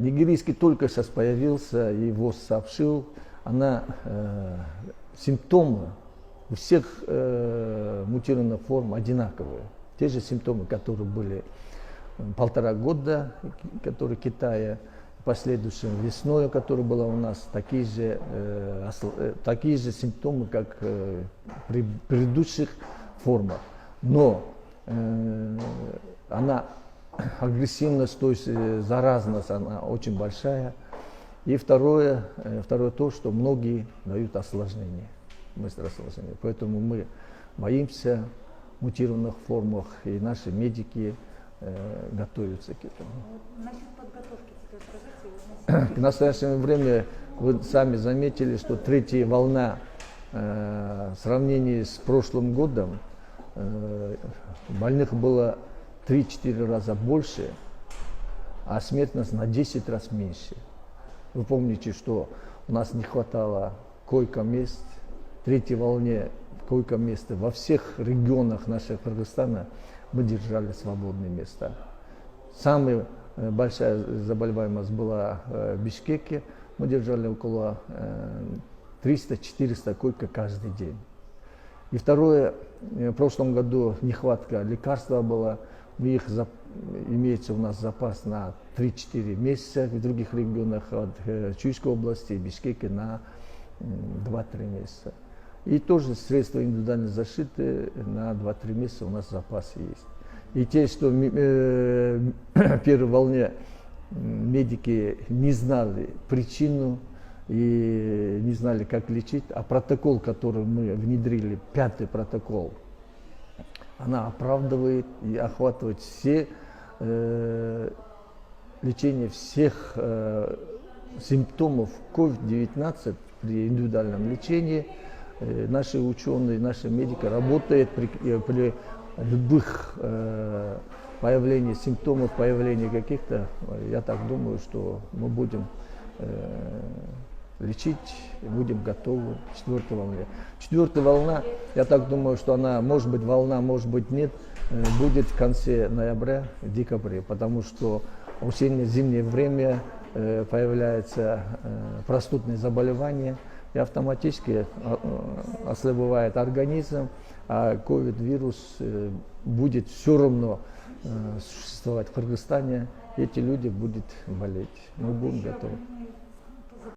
Нигерийский только сейчас появился, его сообщил. Она симптомы у всех мутированных форм одинаковые. Те же симптомы, которые были 1,5 года, которые в Китае, последующим весной, которая была у нас, такие же симптомы, как при предыдущих формах. Но она агрессивность, то есть заразность, она очень большая. И второе то, что многие дают осложнения, быстрое осложнение. Поэтому мы боимся мутированных формах, и наши медики готовятся к этому. Насчет подготовки, расскажите. К настоящему времени вы сами заметили, что третья волна в сравнении с прошлым годом больных было 3-4 раза больше, а смертность на 10 раз меньше. Вы помните, что у нас не хватало койко-мест. В третьей волне койко-мест во всех регионах нашего Кыргызстана мы держали свободные места. Самая большая заболеваемость была в Бишкеке. Мы держали около 300-400 койка каждый день. И второе, в прошлом году нехватка лекарства была. Имеется у нас запас на 3-4 месяца, в других регионах от Чуйской области, Бишкеке на 2-3 месяца. И тоже средства индивидуальной защиты на 2-3 месяца у нас запас есть. И те, что в первой волне медики не знали причину и не знали, как лечить, а протокол, который мы внедрили, 5-й протокол, она оправдывает и охватывает все лечение всех симптомов COVID-19 при индивидуальном лечении. Наши ученые, наши медики работают при любых появлении симптомов, появлении каких-то. Я так думаю, что мы будем лечить и будем готовы к 4-й волне. 4-я волна, я так думаю, что она, может быть, волна, может быть, нет, будет в конце ноября, декабре, потому что в осенне-зимнее время появляются простудные заболевания, и автоматически ослабевает организм, а ковид-вирус будет все равно существовать в Кыргызстане, эти люди будут болеть. Мы будем готовы.